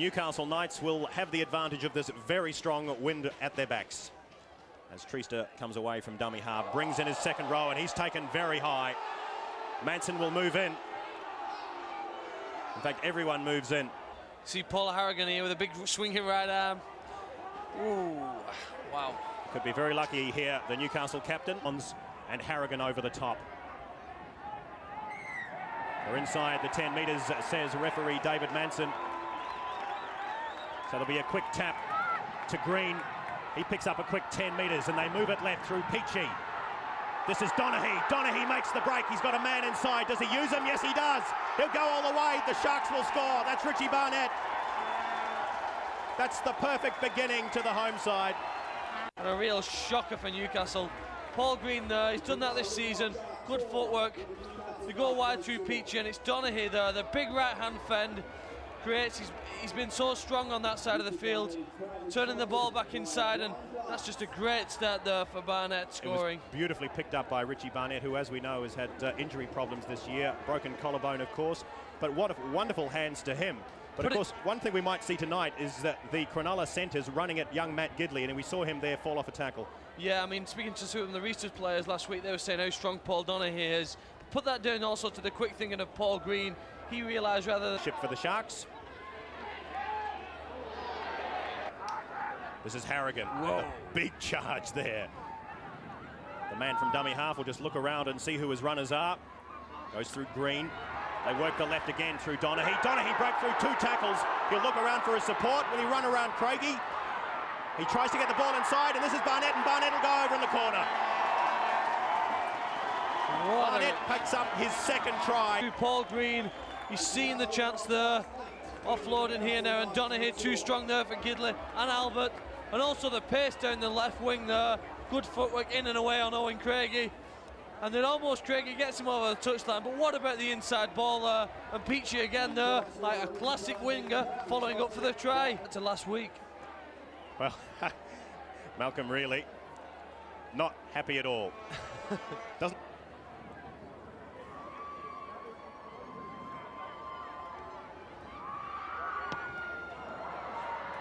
Newcastle Knights will have the advantage of this very strong wind at their backs. As Trista comes away from dummy half, brings in his second row, and he's taken very high. Manson will move in. In fact, everyone moves in. See Paul Harrigan here with a big swinging right arm. Ooh, wow. Could be very lucky here, the Newcastle captain. And Harrigan over the top. They're inside the 10 metres, says referee David Manson. So there'll be a quick tap to Green. He picks up a quick 10 metres and they move it left through Peachy. This is Donaghy. Donaghy makes the break. He's got a man inside. Does he use him? Yes, he does. He'll go all the way. The Sharks will score. That's Richie Barnett. That's the perfect beginning to the home side. And a real shocker for Newcastle. Paul Green there, he's done that this season. Good footwork. They go wide through Peachy and it's Donaghy there. The big right-hand fend creates, he's been so strong on that side of the field, turning the ball back inside, and that's just a great start there for Barnett scoring. It was beautifully picked up by Richie Barnett, who, as we know, has had injury problems this year. Broken collarbone, of course, but what wonderful hands to him. But of course, one thing we might see tonight is that the Cronulla centre's running at young Matt Gidley, and we saw him there fall off a tackle. Yeah, I mean, speaking to some of the Roosters players last week, they were saying how strong Paul Donaghy is. Put that down also to the quick thinking of Paul Green. He realised rather than... Ship for the Sharks. This is Harrigan. Whoa. Big charge there. The man from dummy half will just look around and see who his runners are. Goes through Green. They work the left again through Donaghy. Donaghy broke through 2 tackles. He'll look around for his support. Will he run around Craigie? He tries to get the ball inside, and this is Barnett, and Barnett will go over in the corner. Barnett picks up his second try. Paul Green, he's seen the chance there. Offloading here now, and Donaghy too strong there for Gidley and Albert. And also the pace down the left wing there. Good footwork in and away on Owen Craigie. And then almost Craigie gets him over the touchline. But what about the inside ball there? And Peachy again there, like a classic winger, following up for the try. To last week. Well, Malcolm really not happy at all. Doesn't.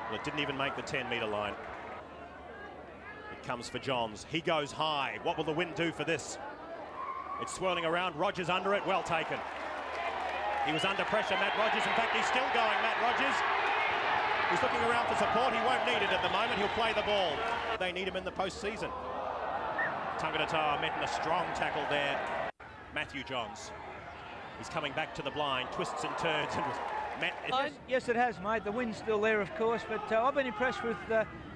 Well, it didn't even make the 10-metre line. It comes for Johns. He goes high. What will the wind do for this? It's swirling around. Rogers under it. Well taken. He was under pressure, Matt Rogers. In fact, he's still going, Matt Rogers. He's looking around for support. He won't need it at the moment. He'll play the ball. They need him in the postseason. Tangata met in a strong tackle there. Matthew Johns. He's coming back to the blind. Twists and turns and was met. Yes, it has, mate. The wind's still there, of course, but I've been impressed with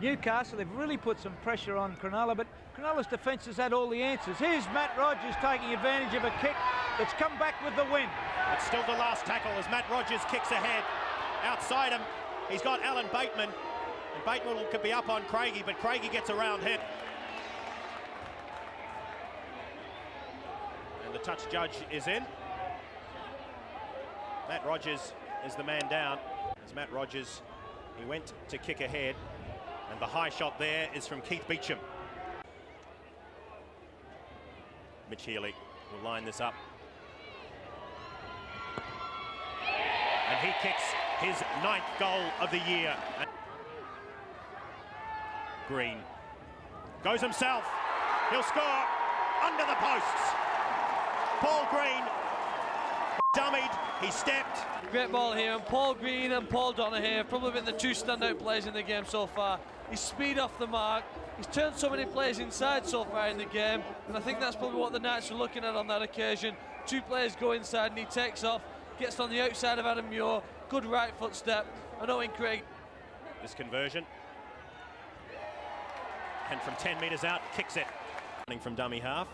Newcastle. They've really put some pressure on Cronulla, but Cronulla's defence has had all the answers. Here's Matt Rogers taking advantage of a kick that's come back with the wind. It's still the last tackle as Matt Rogers kicks ahead. Outside him, he's got Alan Bateman. And Bateman could be up on Craigie, but Craigie gets around him. And the touch judge is in. Matt Rogers is the man down. As Matt Rogers, he went to kick ahead, and the high shot there is from Keith Beecham. Mitch Healy will line this up. And he kicks his 9th goal of the year. Green goes himself. He'll score under the posts. Paul Green dummied, he stepped. Great ball here, and Paul Green and Paul Donaghy have probably been the 2 standout players in the game so far. His speed off the mark, he's turned so many players inside so far in the game, and I think that's probably what the Knights were looking at on that occasion. 2 players go inside and he takes off, gets on the outside of Adam Muir, good right foot step, and Owen Craig. This conversion, and from 10 metres out, kicks it. Running from dummy half.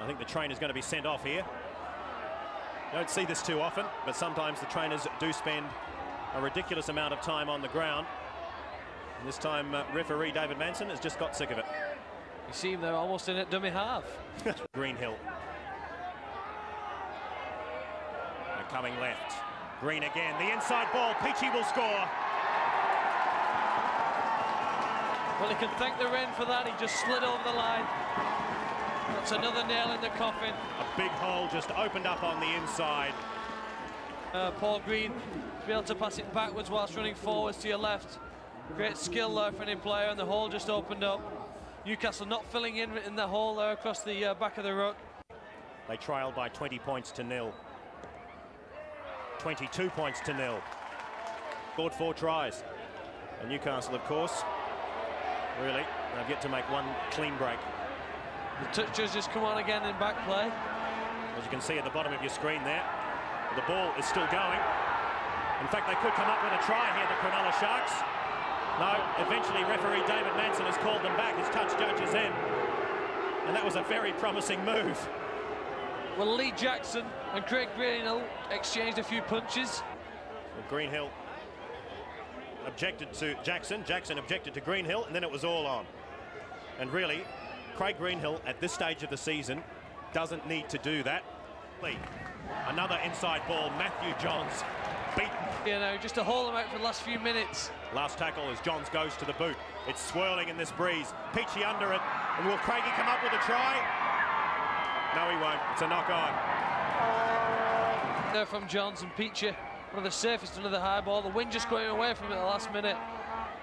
I think the trainer's going to be sent off here. Don't see this too often, but sometimes the trainers do spend a ridiculous amount of time on the ground. And this time, referee David Manson has just got sick of it. You see him there almost in at dummy half. Greenhill. They're coming left. Green again, the inside ball, Peachy will score. Well, he can thank the rain for that, he just slid over the line. That's another nail in the coffin. A big hole just opened up on the inside. Paul Green to be able to pass it backwards whilst running forwards to your left. Great skill there for any player, and the hole just opened up. Newcastle not filling in the hole there across the back of the ruck. They trail by 20 points to 0. 22 points to 0. Scored 4 tries. And Newcastle, of course, really, they've yet to make one clean break. The touches just come on again in back play. As you can see at the bottom of your screen there, the ball is still going. In fact, they could come up with a try here, the Cronulla Sharks. No, eventually referee David Manson has called them back. His touch judge is in. And that was a very promising move. Well, Lee Jackson and Craig Greenhill exchanged a few punches. Well, Greenhill objected to Jackson. Jackson objected to Greenhill, and then it was all on. And really, Craig Greenhill at this stage of the season doesn't need to do that. Another inside ball, Matthew Johns beaten. You know, just to hold them out for the last few minutes. Last tackle as Johns goes to the boot. It's swirling in this breeze. Peachy under it. And will Craigie come up with a try? No, he won't. It's a knock on. There from Johns and Peachy. One of the safest under the high ball. The wind just going away from it at the last minute.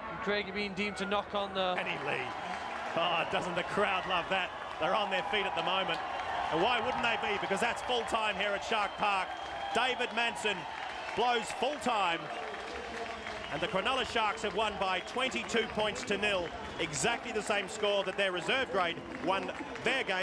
And Craigie being deemed to knock on there. Penny Lee. Oh, doesn't the crowd love that? They're on their feet at the moment. And why wouldn't they be? Because that's full time here at Shark Park. David Manson blows full time. And the Cronulla Sharks have won by 22 points to 0. Exactly the same score that their reserve grade won their game.